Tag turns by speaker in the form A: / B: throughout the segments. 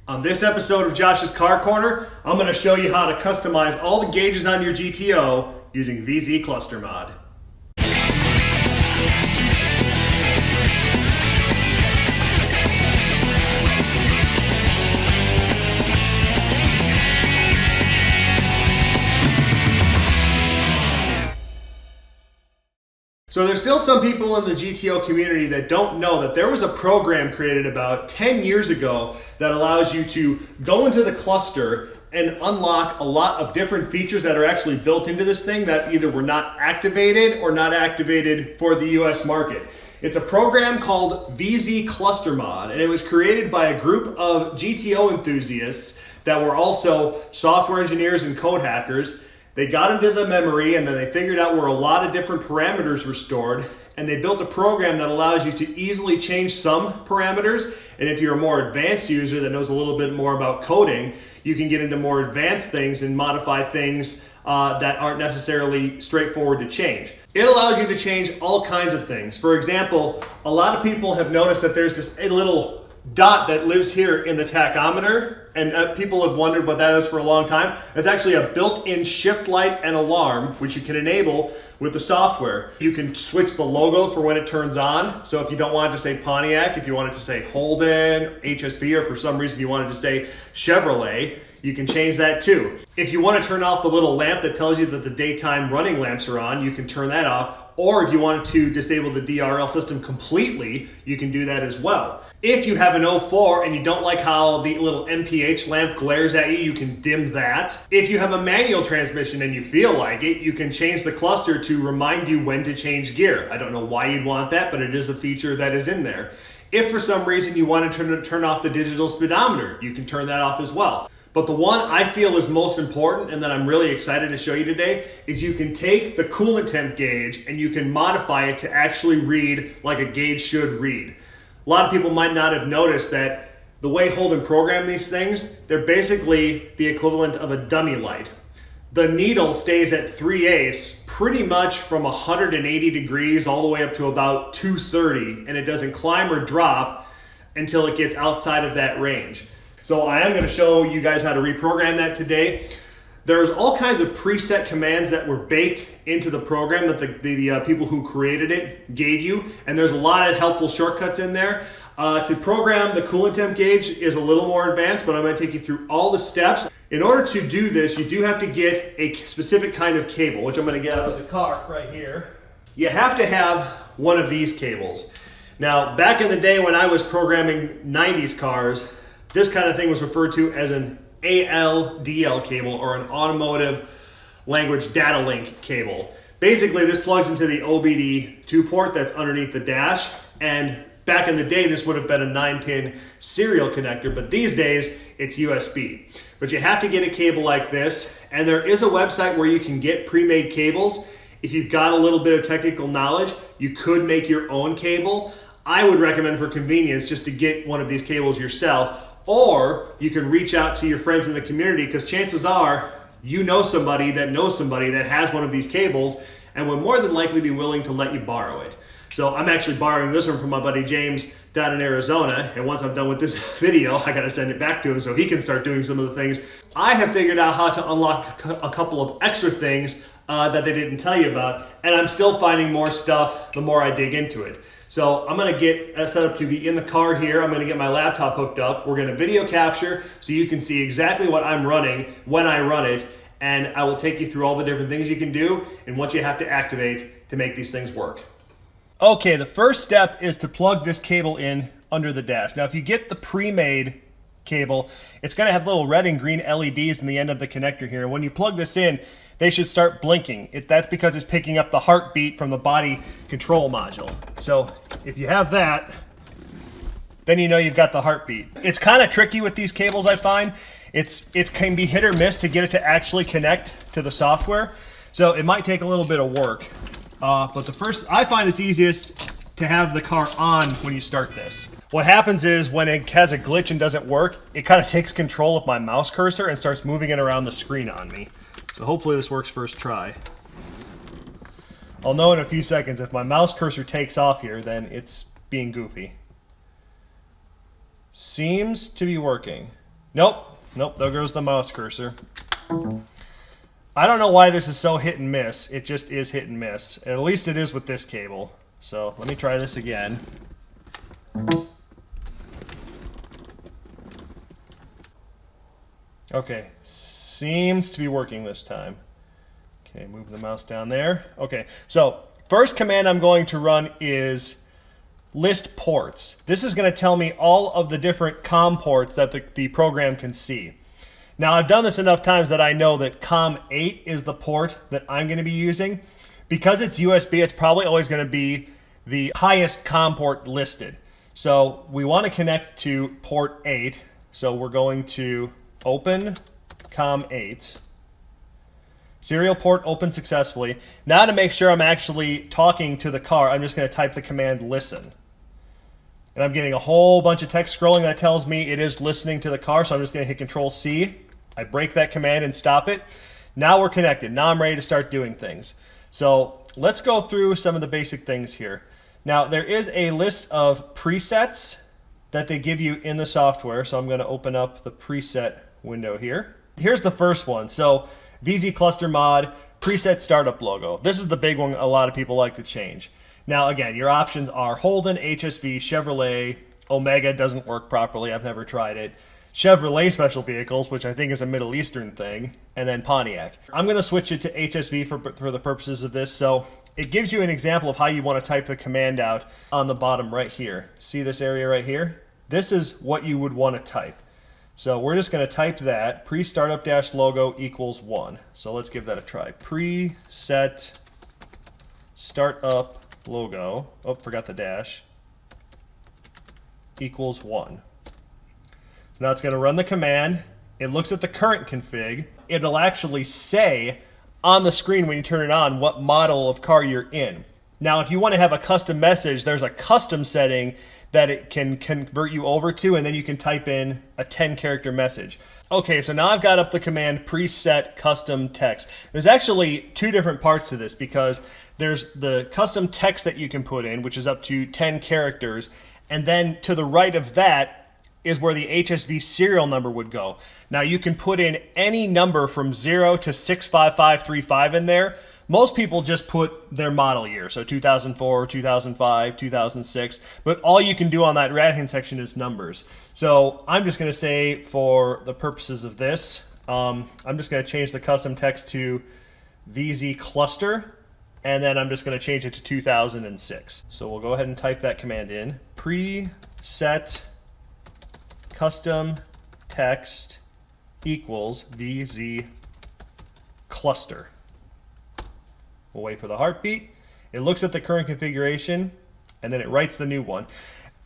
A: On this episode of Josh's Car Corner, I'm going to show you how to customize all the gauges on your GTO using VZClusterMod. So there's still some people in the GTO community that don't know that there was a program created about 10 years ago that allows you to go into the cluster and unlock a lot of different features that are actually built into this thing that either were not activated or not activated for the US market. It's a program called VZClusterMod, and it was created by a group of GTO enthusiasts that were also software engineers and code hackers. They got into the memory and then they figured out where a lot of different parameters were stored, and they built a program that allows you to easily change some parameters. And if you're a more advanced user that knows a little bit more about coding, you can get into more advanced things and modify things that aren't necessarily straightforward to change. It allows you to change all kinds of things. For example, a lot of people have noticed that there's this little dot that lives here in the tachometer, and people have wondered what that is for a long time. It's actually a built-in shift light and alarm, which you can enable with the software. You can switch the logo for when it turns on. So if you don't want it to say Pontiac, if you want it to say Holden, HSV, or for some reason you want it to say Chevrolet, you can change that too. If you want to turn off the little lamp that tells you that the daytime running lamps are on, you can turn that off. Or if you wanted to disable the DRL system completely, you can do that as well. If you have an 04 and you don't like how the little MPH lamp glares at you, you can dim that. If you have a manual transmission and you feel like it, you can change the cluster to remind you when to change gear. I don't know why you'd want that, but it is a feature that is in there. If for some reason you wanted to turn off the digital speedometer, you can turn that off as well. But the one I feel is most important and that I'm really excited to show you today is you can take the coolant temp gauge and you can modify it to actually read like a gauge should read. A lot of people might not have noticed that the way Holden programmed these things, they're basically the equivalent of a dummy light. The needle stays at 3/8 pretty much from 180 degrees all the way up to about 230, and it doesn't climb or drop until it gets outside of that range. So I am going to show you guys how to reprogram that today. There's all kinds of preset commands that were baked into the program that the people who created it gave you, and there's a lot of helpful shortcuts in there. To program the coolant temp gauge is a little more advanced, but I'm going to take you through all the steps. In order to do this, you do have to get a specific kind of cable, which I'm going to get out of the car right here. You have to have one of these cables. Now, back in the day when I was programming 90s cars, this kind of thing was referred to as an ALDL cable, or an automotive language data link cable. Basically, this plugs into the OBD2 port that's underneath the dash, and back in the day this would have been a 9-pin serial connector, but these days it's USB. But you have to get a cable like this, and there is a website where you can get pre-made cables. If you've got a little bit of technical knowledge, you could make your own cable. I would recommend, for convenience, just to get one of these cables yourself. Or you can reach out to your friends in the community, because chances are you know somebody that has one of these cables and would more than likely be willing to let you borrow it. So I'm actually borrowing this one from my buddy James down in Arizona, and once I'm done with this video, I gotta send it back to him so he can start doing some of the things. I have figured out how to unlock a couple of extra things that they didn't tell you about, and I'm still finding more stuff the more I dig into it. So I'm gonna get set up to be in the car here. I'm gonna get my laptop hooked up. We're gonna video capture so you can see exactly what I'm running when I run it, and I will take you through all the different things you can do and what you have to activate to make these things work. Okay, the first step is to plug this cable in under the dash. Now, if you get the pre-made cable, it's gonna have little red and green LEDs in the end of the connector here. When you plug this in, they should start blinking. That's because it's picking up the heartbeat from the body control module. So if you have that, then you know you've got the heartbeat. It's kind of tricky with these cables, I find. It can be hit or miss to get it to actually connect to the software. So it might take a little bit of work. But I find it's easiest to have the car on when you start this. What happens is when it has a glitch and doesn't work, it kind of takes control of my mouse cursor and starts moving it around the screen on me. So hopefully this works first try. I'll know in a few seconds. If my mouse cursor takes off here, then it's being goofy. Seems to be working. Nope, nope, there goes the mouse cursor. I don't know why this is so hit and miss. It just is hit and miss. At least it is with this cable. So let me try this again. Okay, seems to be working this time. Okay, move the mouse down there. Okay, so first command I'm going to run is list ports. This is going to tell me all of the different COM ports that the program can see. Now, I've done this enough times that I know that COM8 is the port that I'm going to be using. Because it's USB, it's probably always going to be the highest COM port listed. So we want to connect to port 8. So we're going to open COM8. Serial port opened successfully. Now to make sure I'm actually talking to the car, I'm just going to type the command listen. And I'm getting a whole bunch of text scrolling that tells me it is listening to the car, so I'm just going to hit Control-C. I break that command and stop it. Now we're connected. Now I'm ready to start doing things. So let's go through some of the basic things here. Now there is a list of presets that they give you in the software, so I'm going to open up the preset window here. Here's the first one. So VZClusterMod preset startup logo. This is the big one a lot of people like to change. Now again, your options are Holden, HSV, Chevrolet, Omega doesn't work properly, I've never tried it, Chevrolet Special Vehicles, which I think is a Middle Eastern thing, and then Pontiac. I'm going to switch it to HSV for the purposes of this, so it gives you an example of how you want to type the command out on the bottom right here. See this area right here? This is what you would want to type. So we're just going to type that, pre-startup dash logo equals 1. So let's give that a try. Preset startup logo, oh, forgot the dash, equals 1. So now it's going to run the command. It looks at the current config. It'll actually say on the screen when you turn it on what model of car you're in. Now, if you want to have a custom message, there's a custom setting that it can convert you over to, and then you can type in a 10-character message. Okay, so now I've got up the command preset custom text. There's actually two different parts to this because there's the custom text that you can put in, which is up to 10 characters, and then to the right of that is where the HSV serial number would go. Now you can put in any number from 0 to 65535 in there. Most people just put their model year, so 2004, 2005, 2006, but all you can do on that right-hand section is numbers. So I'm just going to say for the purposes of this, I'm just going to change the custom text to VZCluster, and then I'm just going to change it to 2006. So we'll go ahead and type that command in. Preset custom text equals VZCluster. We'll wait for the heartbeat. It looks at the current configuration, and then it writes the new one.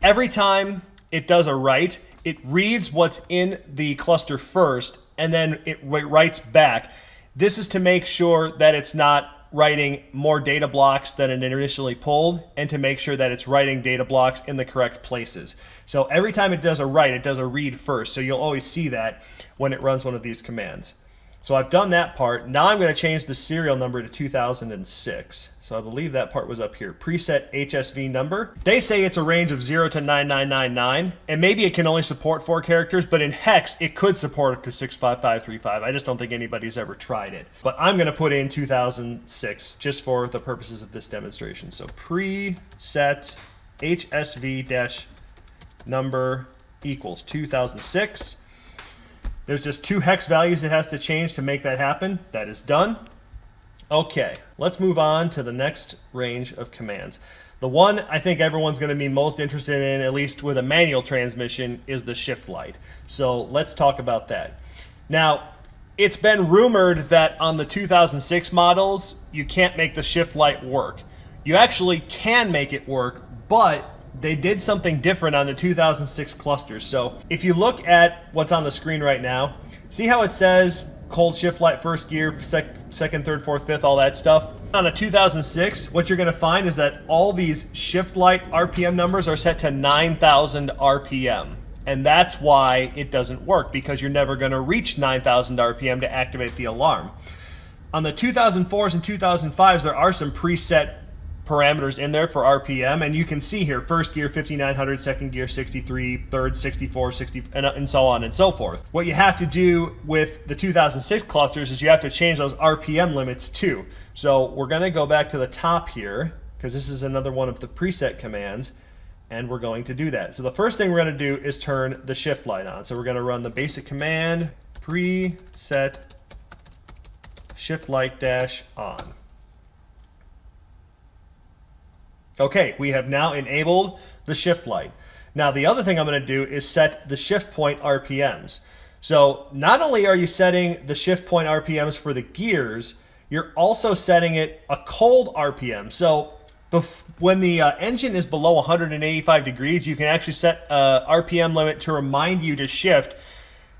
A: Every time it does a write, it reads what's in the cluster first, and then it writes back. This is to make sure that it's not writing more data blocks than it initially pulled, and to make sure that it's writing data blocks in the correct places. So every time it does a write, it does a read first. So you'll always see that when it runs one of these commands. So I've done that part. Now I'm going to change the serial number to 2006. So I believe that part was up here. Preset HSV number. They say it's a range of 0 to 9999, and maybe it can only support 4 characters, but in hex it could support up to 65535. I just don't think anybody's ever tried it. But I'm going to put in 2006 just for the purposes of this demonstration. So preset HSV-number equals 2006. There's just 2 hex values it has to change to make that happen. That is done. Okay, let's move on to the next range of commands. The one I think everyone's going to be most interested in, at least with a manual transmission, is the shift light. So let's talk about that. Now, it's been rumored that on the 2006 models, you can't make the shift light work. You actually can make it work, but they did something different on the 2006 clusters. So if you look at what's on the screen right now, see how it says cold shift light first gear, second, third, fourth, fifth, all that stuff? On a 2006, what you're going to find is that all these shift light RPM numbers are set to 9,000 RPM. And that's why it doesn't work, because you're never going to reach 9,000 RPM to activate the alarm. On the 2004s and 2005s, there are some preset parameters in there for RPM, and you can see here first gear 5900, second gear 63, third 64, 60, and so on and so forth. What you have to do with the 2006 clusters is you have to change those RPM limits too. So we're going to go back to the top here, because this is another one of the preset commands, and we're going to do that. So the first thing we're going to do is turn the shift light on. So we're going to run the basic command preset shift light dash on. Okay, we have now enabled the shift light. Now the other thing I'm going to do is set the shift point RPMs. So not only are you setting the shift point RPMs for the gears, you're also setting it a cold RPM. So when the engine is below 185 degrees, you can actually set a RPM limit to remind you to shift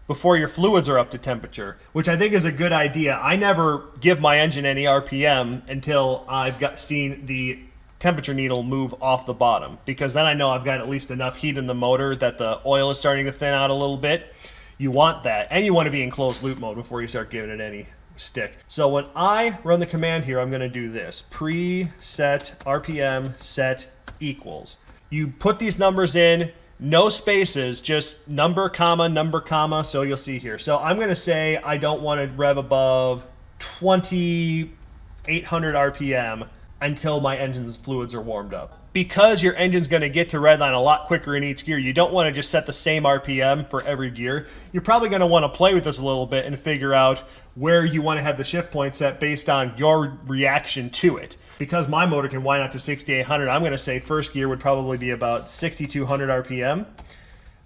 A: before your fluids are up to temperature, which I think is a good idea. I never give my engine any RPM until I've seen the temperature needle move off the bottom, because then I know I've got at least enough heat in the motor that the oil is starting to thin out a little bit. You want that, and you want to be in closed loop mode before you start giving it any stick. So when I run the command here, I'm going to do this: preset RPM set equals. You put these numbers in, no spaces, just number, comma, so you'll see here. So I'm going to say I don't want to rev above 2800 RPM until my engine's fluids are warmed up. Because your engine's going to get to redline a lot quicker in each gear, you don't want to just set the same RPM for every gear. You're probably going to want to play with this a little bit and figure out where you want to have the shift point set based on your reaction to it. Because my motor can wind up to 6800, I'm going to say first gear would probably be about 6200 RPM.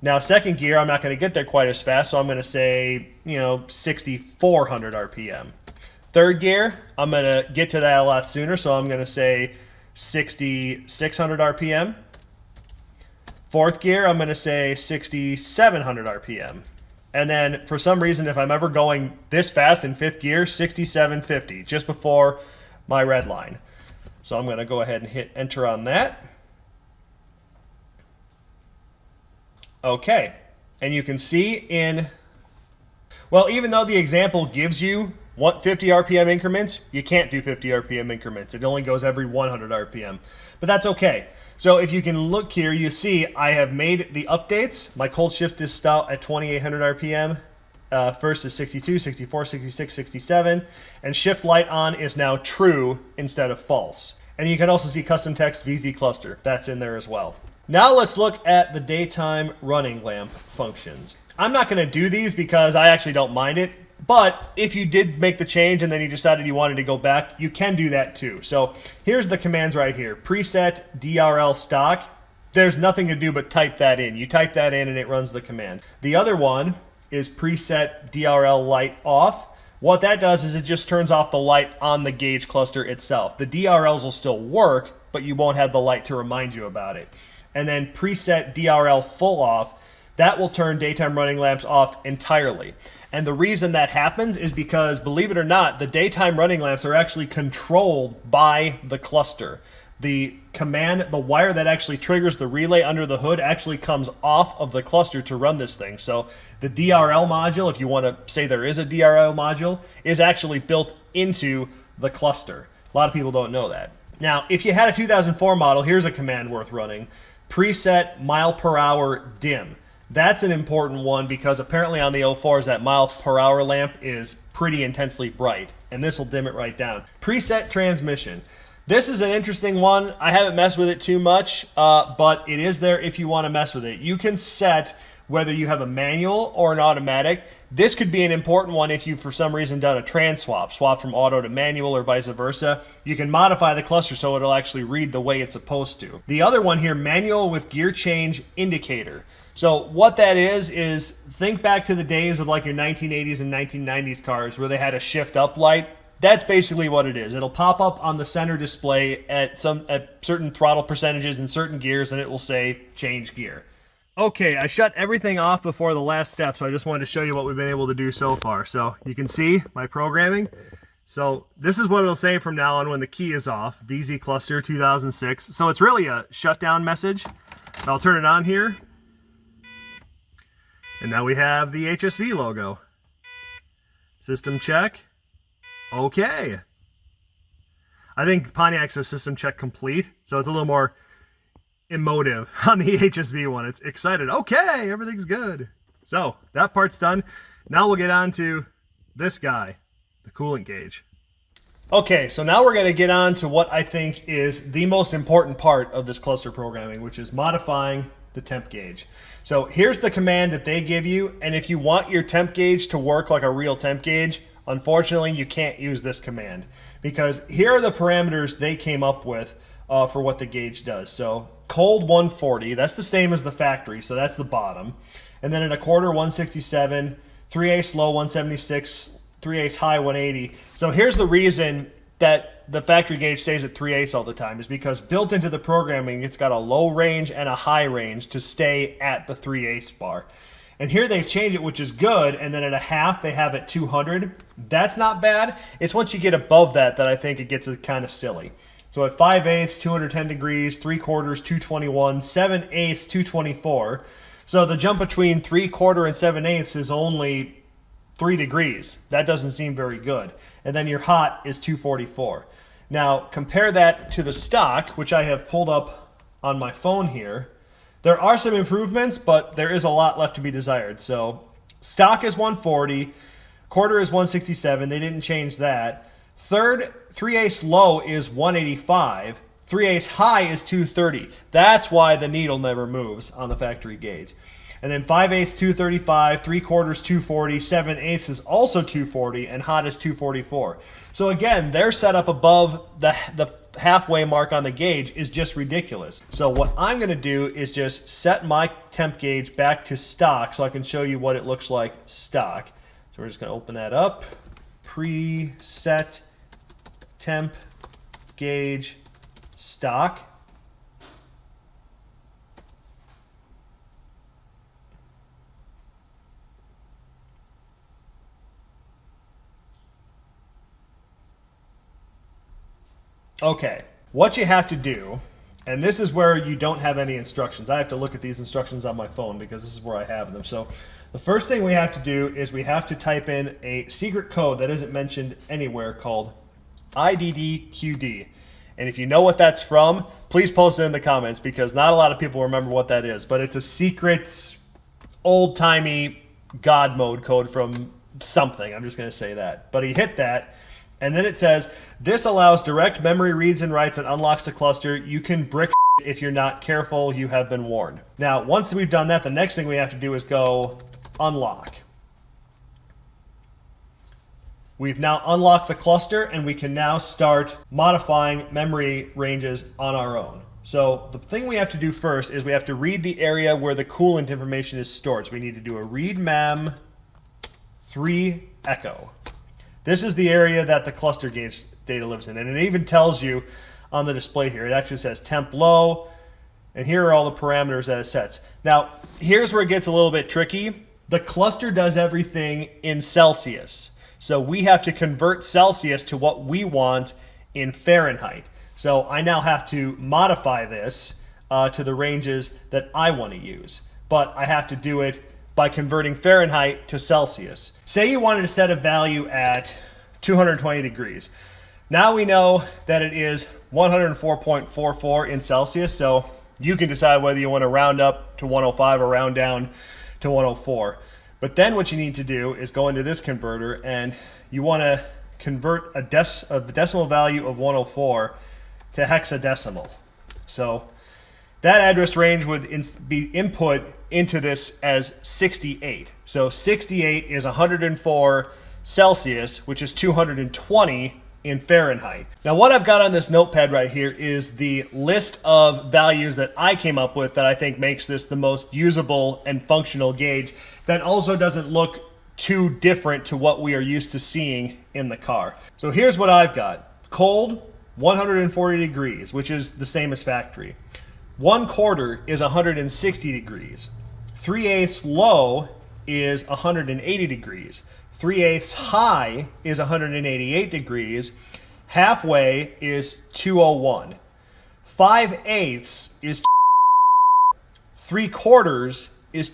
A: Now second gear, I'm not going to get there quite as fast, so I'm going to say, 6400 RPM. Third gear, I'm going to get to that a lot sooner, so I'm going to say 6600 RPM. Fourth gear, I'm going to say 6700 RPM. And then for some reason, if I'm ever going this fast in fifth gear, 6750, just before my red line. So I'm going to go ahead and hit enter on that. Okay, and you can see even though the example gives you 50 RPM increments, you can't do 50 RPM increments. It only goes every 100 RPM. But that's okay. So if you can look here, you see I have made the updates. My cold shift is stout at 2800 RPM. First is 62, 64, 66, 67. And shift light on is now true instead of false. And you can also see custom text VZCluster. That's in there as well. Now let's look at the daytime running lamp functions. I'm not going to do these because I actually don't mind it. But if you did make the change and then you decided you wanted to go back, you can do that too. So here's the commands right here. Preset DRL stock. There's nothing to do but type that in. You type that in and it runs the command. The other one is preset DRL light off. What that does is it just turns off the light on the gauge cluster itself. The DRLs will still work, but you won't have the light to remind you about it. And then preset DRL full off. That will turn daytime running lamps off entirely. And the reason that happens is because, believe it or not, the daytime running lamps are actually controlled by the cluster. The command, the wire that actually triggers the relay under the hood actually comes off of the cluster to run this thing. So the DRL module, if you want to say there is a DRL module, is actually built into the cluster. A lot of people don't know that. Now, if you had a 2004 model, here's a command worth running. Preset mile per hour dim. That's an important one because apparently on the 04s that mile per hour lamp is pretty intensely bright, and this will dim it right down. Preset transmission. This is an interesting one. I haven't messed with it too much, but it is there if you want to mess with it. You can set whether you have a manual or an automatic. This could be an important one if you've for some reason done a trans swap from auto to manual or vice versa. You can modify the cluster so it'll actually read the way it's supposed to. The other one here, manual with gear change indicator. So what that is think back to the days of like your 1980s and 1990s cars where they had a shift up light. That's basically what it is. It'll pop up on the center display at certain throttle percentages in certain gears, and it will say change gear. Okay, I shut everything off before the last step, so I just wanted to show you what we've been able to do so far. So you can see my programming. So this is what it'll say from now on when the key is off, VZCluster 2006. So it's really a shutdown message. I'll turn it on here. And now we have the HSV logo. System check. Okay. I think Pontiac says system check complete, so it's a little more emotive on the HSV one. It's excited. Okay, everything's good. So that part's done. Now we'll get on to this guy, the coolant gauge. Okay, so now we're going to get on to what I think is the most important part of this cluster programming, which is modifying the temp gauge. So here's the command that they give you, and if you want your temp gauge to work like a real temp gauge, unfortunately you can't use this command, because here are the parameters they came up with for what the gauge does. So cold 140, that's the same as the factory, so that's the bottom. And then in a quarter 167, 3/8 low 176, 3/8 high 180. So here's the reason that the factory gauge stays at 3/8 all the time, is because built into the programming, it's got a low range and a high range to stay at the 3/8 bar. And here they've changed it, which is good, and then at a half they have it 200. That's not bad. It's once you get above that that I think it gets kind of silly. So at 5/8, 210 degrees, 3/4, 221, 7/8, 224. So the jump between 3/4 and 7/8 is only 3 degrees. That doesn't seem very good. And then your hot is 244. Now compare that to the stock, which I have pulled up on my phone here. There are some improvements, but there is a lot left to be desired. So stock is 140, quarter is 167. They didn't change that. Third, 3/8 low is 185. 3/8 high is 230. That's why the needle never moves on the factory gauge. And then 5/8 235, 3/4 240, 7/8 is also 240, and hot is 244. So again, their setup above the halfway mark on the gauge is just ridiculous. So what I'm going to do is just set my temp gauge back to stock so I can show you what it looks like stock. So we're just going to open that up. Preset temp gauge stock. Okay, what you have to do, and this is where you don't have any instructions. I have to look at these instructions on my phone because this is where I have them. So the first thing we have to do is we have to type in a secret code that isn't mentioned anywhere called IDDQD. And if you know what that's from, please post it in the comments, because not a lot of people remember what that is. But it's a secret, old-timey God mode code from something. I'm just going to say that. But he hit that. And then it says, this allows direct memory reads and writes and unlocks the cluster. You can brick if you're not careful, you have been warned. Now, once we've done that, the next thing we have to do is go unlock. We've now unlocked the cluster, and we can now start modifying memory ranges on our own. So the thing we have to do first is we have to read the area where the coolant information is stored. So we need to do a read mem 3 echo. This is the area that the cluster gauge data lives in, and it even tells you on the display here. It actually says temp low, and here are all the parameters that it sets. Now, here's where it gets a little bit tricky. The cluster does everything in Celsius, so we have to convert Celsius to what we want in Fahrenheit. So I now have to modify this to the ranges that I want to use, but I have to do it by converting Fahrenheit to Celsius. Say you wanted to set a value at 220 degrees. Now we know that it is 104.44 in Celsius, so you can decide whether you want to round up to 105 or round down to 104. But then what you need to do is go into this converter, and you want to convert the decimal value of 104 to hexadecimal. So that address range would be input into this as 68. So 68 is 104 Celsius, which is 220 in Fahrenheit. Now what I've got on this notepad right here is the list of values that I came up with that I think makes this the most usable and functional gauge that also doesn't look too different to what we are used to seeing in the car. So here's what I've got. Cold, 140 degrees, which is the same as factory. 1/4 is 160 degrees. 3/8 low is 180 degrees. 3/8 high is 188 degrees. Halfway is 201. 5/8 is 3/4 is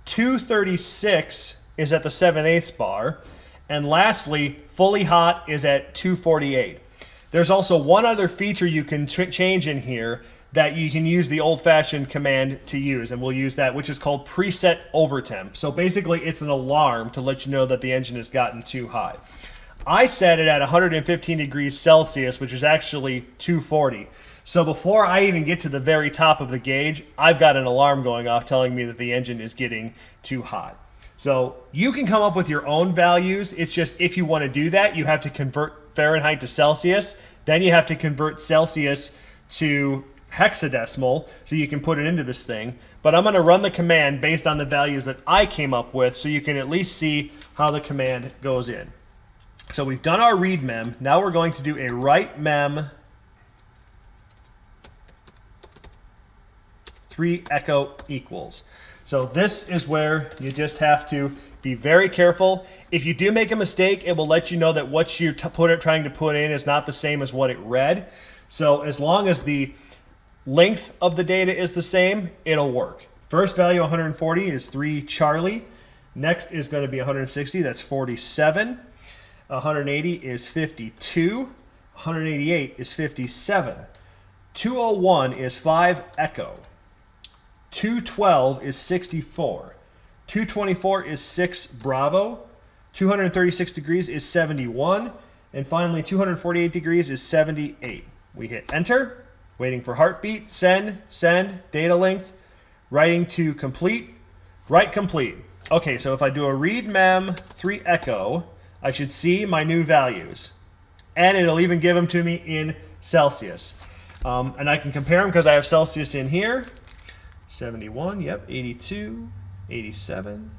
A: 236 is at the 7/8 bar, And lastly, fully hot is at 248. There's also one other feature you can change in here that you can use the old-fashioned command to use, and we'll use that, which is called preset overtemp. So basically it's an alarm to let you know that the engine has gotten too hot. I set it at 115 degrees Celsius, which is actually 240. So before I even get to the very top of the gauge, I've got an alarm going off telling me that the engine is getting too hot. So you can come up with your own values. It's just if you want to do that, you have to convert Fahrenheit to Celsius. Then you have to convert Celsius to hexadecimal so you can put it into this thing. But I'm going to run the command based on the values that I came up with so you can at least see how the command goes in. So we've done our read mem. Now we're going to do a write mem 3 echo equals. So this is where you just have to be very careful. If you do make a mistake, it will let you know that what you're trying to put in is not the same as what it read. So as long as the length of the data is the same, it'll work. First value 140 is 3 Charlie. Next is going to be 160, that's 47. 180 is 52. 188 is 57. 201 is 5 Echo. 212 is 64. 224 is 6 Bravo. 236 degrees is 71. And finally 248 degrees is 78. We hit enter, waiting for heartbeat, send, data length, writing to complete, write complete. Okay, so if I do a read mem 3 echo, I should see my new values. And it'll even give them to me in Celsius. And I can compare them because I have Celsius in here. 71, yep, 82, 87,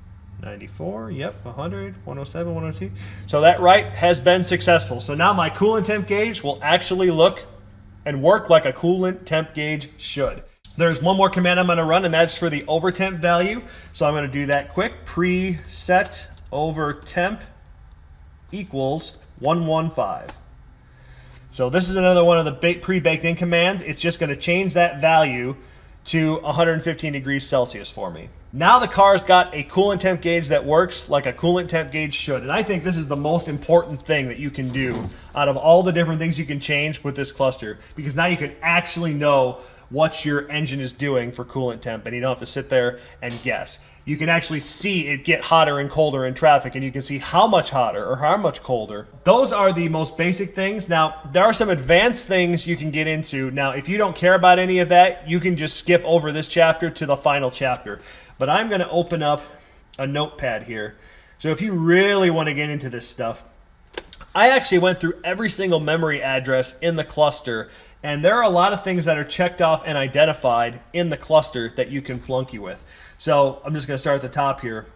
A: 94, yep, 100, 107, 102. So that write has been successful. So now my coolant temp gauge will actually look and work like a coolant temp gauge should. There's one more command I'm going to run, and that's for the overtemp value. So I'm going to do that quick. Preset overtemp equals 115. So this is another one of the pre-baked in commands. It's just going to change that value to 115 degrees Celsius for me. Now the car's got a coolant temp gauge that works like a coolant temp gauge should. And I think this is the most important thing that you can do out of all the different things you can change with this cluster, because now you can actually know what your engine is doing for coolant temp, and you don't have to sit there and guess. You can actually see it get hotter and colder in traffic, and you can see how much hotter or how much colder. Those are the most basic things. Now, there are some advanced things you can get into. Now, if you don't care about any of that, you can just skip over this chapter to the final chapter. But I'm going to open up a notepad here. So if you really want to get into this stuff, I actually went through every single memory address in the cluster, and there are a lot of things that are checked off and identified in the cluster that you can flunky with. So I'm just going to start at the top here.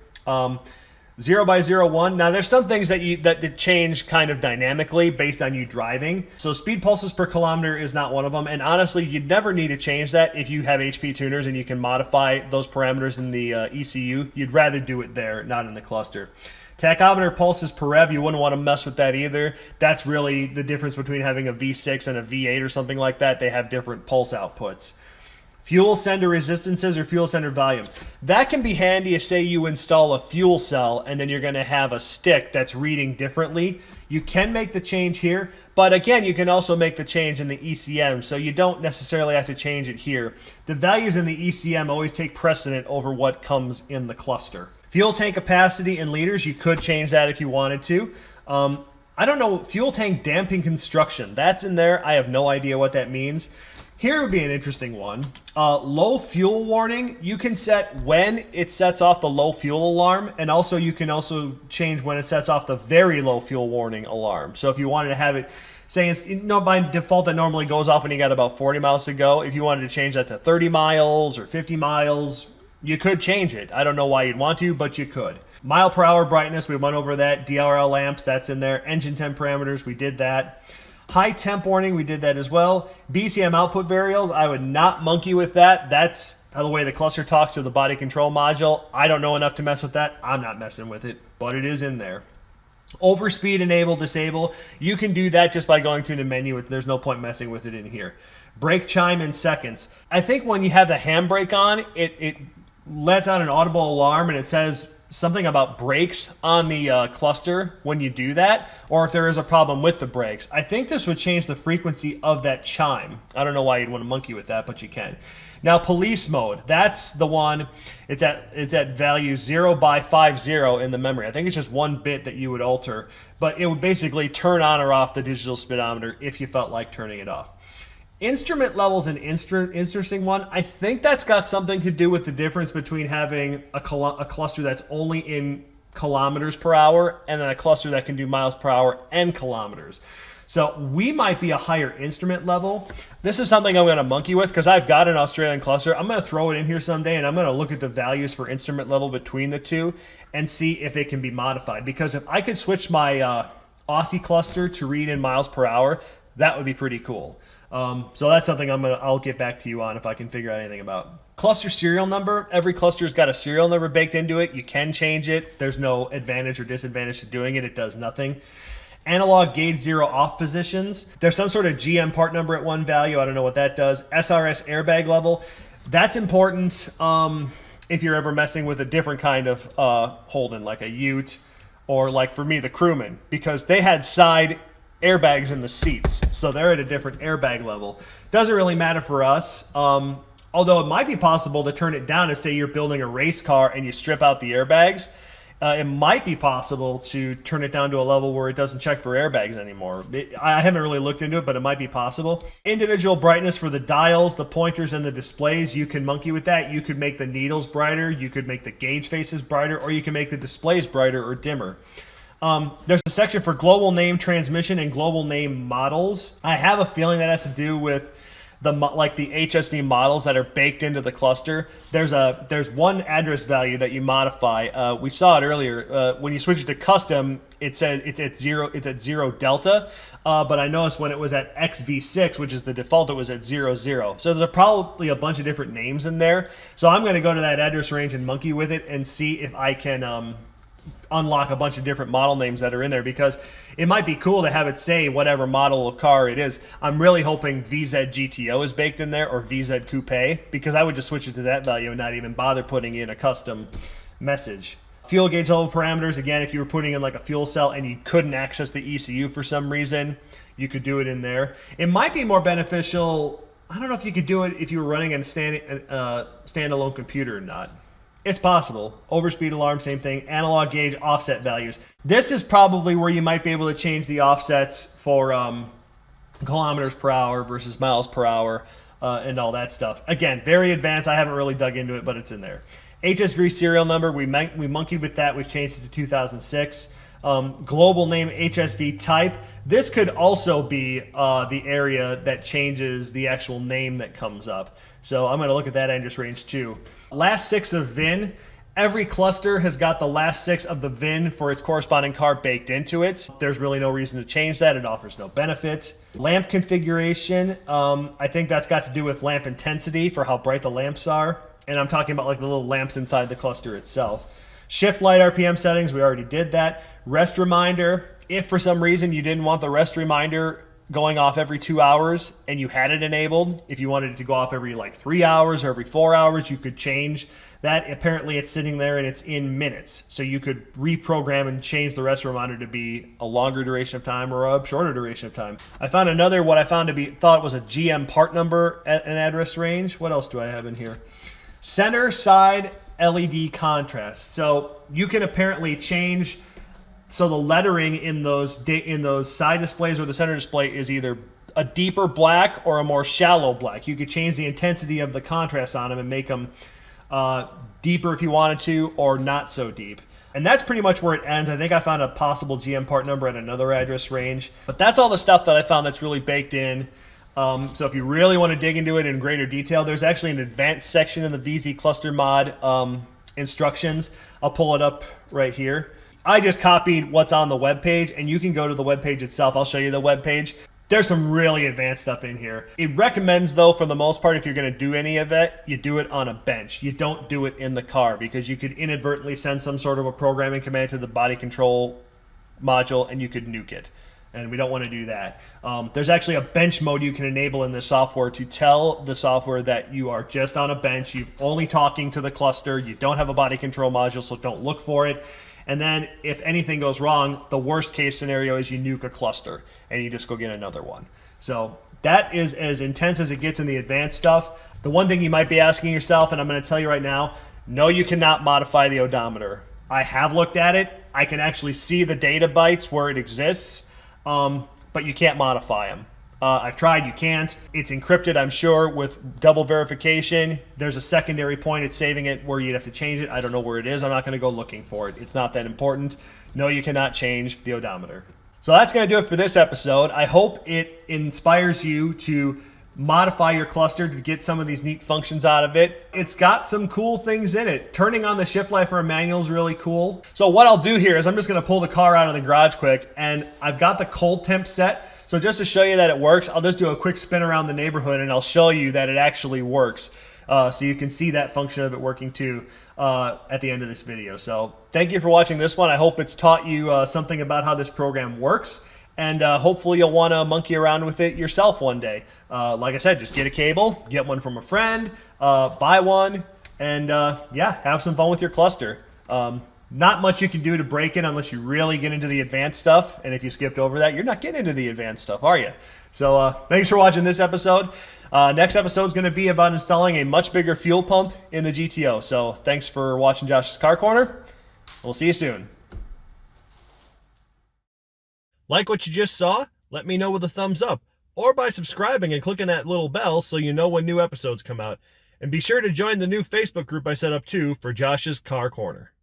A: 0 by 0, 1. Now there's some things that change kind of dynamically based on you driving. So speed pulses per kilometer is not one of them. And honestly, you'd never need to change that if you have HP tuners and you can modify those parameters in the ECU. You'd rather do it there, not in the cluster. Tachometer pulses per rev, you wouldn't want to mess with that either. That's really the difference between having a V6 and a V8 or something like that. They have different pulse outputs. Fuel sender resistances or fuel sender volume. That can be handy if, say, you install a fuel cell and then you're going to have a stick that's reading differently. You can make the change here, but again, you can also make the change in the ECM, so you don't necessarily have to change it here. The values in the ECM always take precedent over what comes in the cluster. Fuel tank capacity in liters, you could change that if you wanted to. I don't know, fuel tank damping construction, that's in there. I have no idea what that means. Here would be an interesting one. Low fuel warning, you can set when it sets off the low fuel alarm, and also you can also change when it sets off the very low fuel warning alarm. So if you wanted to have it, say it's, by default that normally goes off when you got about 40 miles to go. If you wanted to change that to 30 miles or 50 miles, you could change it. I don't know why you'd want to, but you could. Mile per hour brightness, we went over that. DRL lamps, that's in there. Engine temp parameters, we did that. High temp warning, we did that as well. BCM output variables, I would not monkey with that. That's the way the cluster talks to the body control module. I don't know enough to mess with that. I'm not messing with it, but it is in there. Overspeed enable, disable. You can do that just by going through the menu. There's no point messing with it in here. Brake chime in seconds. I think when you have the handbrake on, it lets out an audible alarm and it says something about brakes on the cluster when you do that, or if there is a problem with the brakes. I think this would change the frequency of that chime. I don't know why you'd want to monkey with that, but you can. Now, police mode, that's the one, it's at value 0 by 50 in the memory. I think it's just 1 bit that you would alter, but it would basically turn on or off the digital speedometer if you felt like turning it off. Instrument levels an interesting one. I think that's got something to do with the difference between having a cluster that's only in kilometers per hour and then a cluster that can do miles per hour and kilometers. So we might be a higher instrument level. This is something I'm going to monkey with because I've got an Australian cluster. I'm going to throw it in here someday and I'm going to look at the values for instrument level between the two and see if it can be modified. Because if I could switch my Aussie cluster to read in miles per hour, that would be pretty cool. So that's something I'll get back to you on if I can figure out anything about. Cluster serial number. Every cluster's got a serial number baked into it. You can change it. There's no advantage or disadvantage to doing it. It does nothing. Analog gauge 0 off positions. There's some sort of GM part number at one value. I don't know what that does. SRS airbag level. That's important if you're ever messing with a different kind of Holden, like a Ute, or like for me, the Crewman, because they had side airbags in the seats. So they're at a different airbag level. Doesn't really matter for us. Although it might be possible to turn it down if, say, you're building a race car and you strip out the airbags. It might be possible to turn it down to a level where it doesn't check for airbags anymore. I haven't really looked into it, but it might be possible. Individual brightness for the dials, the pointers, and the displays, you can monkey with that. You could make the needles brighter, you could make the gauge faces brighter, or you can make the displays brighter or dimmer. There's a section for global name transmission and global name models. I have a feeling that has to do with the HSV models that are baked into the cluster. There's one address value that you modify. We saw it earlier. When you switch it to custom, it says it's at 0 delta. But I noticed when it was at XV6, which is the default, it was at 00. So there's probably a bunch of different names in there. So I'm going to go to that address range and monkey with it and see if I can unlock a bunch of different model names that are in there, because it might be cool to have it say whatever model of car it is. I'm really hoping VZ GTO is baked in there, or VZ Coupe, because I would just switch it to that value and not even bother putting in a custom message. Fuel gauge level parameters, again, if you were putting in like a fuel cell and you couldn't access the ECU for some reason, you could do it in there. It might be more beneficial, I don't know if you could do it if you were running a standalone computer or not. It's possible. Overspeed alarm, same thing. Analog gauge offset values. This is probably where you might be able to change the offsets for kilometers per hour versus miles per hour and all that stuff. Again, very advanced. I haven't really dug into it, but it's in there. HSV serial number, we monkeyed with that. We've changed it to 2006. Global name HSV type. This could also be the area that changes the actual name that comes up. So I'm going to look at that address range too. Last 6 of VIN. Every cluster has got the last 6 of the VIN for its corresponding car baked into it. There's really no reason to change that. It offers no benefit. Lamp configuration. I think that's got to do with lamp intensity for how bright the lamps are. And I'm talking about like the little lamps inside the cluster itself. Shift light RPM settings, we already did that. Rest reminder. If for some reason you didn't want the rest reminder going off every 2 hours and you had it enabled, if you wanted it to go off every like 3 hours or every 4 hours, you could change that. Apparently it's sitting there and it's in minutes. So you could reprogram and change the rest reminder to be a longer duration of time or a shorter duration of time. I found another, what I found to be, thought was a GM part number at an address range. What else do I have in here? Center side LED contrast. So you can apparently change, so the lettering in those side displays or the center display is either a deeper black or a more shallow black. You could change the intensity of the contrast on them and make them deeper if you wanted to, or not so deep. And that's pretty much where it ends. I think I found a possible GM part number at another address range. But that's all the stuff that I found that's really baked in. So if you really want to dig into it in greater detail, there's actually an advanced section in the VZClusterMod instructions. I'll pull it up right here. I just copied what's on the web page, and you can go to the web page itself. I'll show you the web page. There's some really advanced stuff in here. It recommends, though, for the most part, if you're going to do any of it, you do it on a bench. You don't do it in the car, because you could inadvertently send some sort of a programming command to the body control module and you could nuke it. and we don't want to do that. There's actually a bench mode you can enable in this software to tell the software that you are just on a bench. You're only talking to the cluster. You don't have a body control module, so don't look for it. And then if anything goes wrong, the worst case scenario is you nuke a cluster and you just go get another one. So that is as intense as it gets in the advanced stuff. The one thing you might be asking yourself, and I'm going to tell you right now, no, you cannot modify the odometer. I have looked at it. I can actually see the data bytes where it exists, but you can't modify them. I've tried, you can't. It's encrypted, I'm sure, with double verification. There's a secondary point, it's saving it where you'd have to change it. I don't know where it is. I'm not going to go looking for it. It's not that important. No, you cannot change the odometer. So that's going to do it for this episode. I hope it inspires you to modify your cluster to get some of these neat functions out of it. It's got some cool things in it. Turning on the shift light for a manual is really cool. So what I'll do here is I'm just going to pull the car out of the garage quick, and I've got the cold temp set. So just to show you that it works, I'll just do a quick spin around the neighborhood and I'll show you that it actually works. So you can see that function of it working too at the end of this video. So thank you for watching this one. I hope it's taught you something about how this program works. And hopefully you'll want to monkey around with it yourself one day. Like I said, just get a cable, get one from a friend, buy one, and yeah, have some fun with your cluster. Not much you can do to break it unless you really get into the advanced stuff. And if you skipped over that, you're not getting into the advanced stuff, are you? So thanks for watching this episode. Next episode is going to be about installing a much bigger fuel pump in the GTO. So thanks for watching Josh's Car Corner. We'll see you soon. Like what you just saw? Let me know with a thumbs up, or by subscribing and clicking that little bell so you know when new episodes come out. And be sure to join the new Facebook group I set up too for Josh's Car Corner.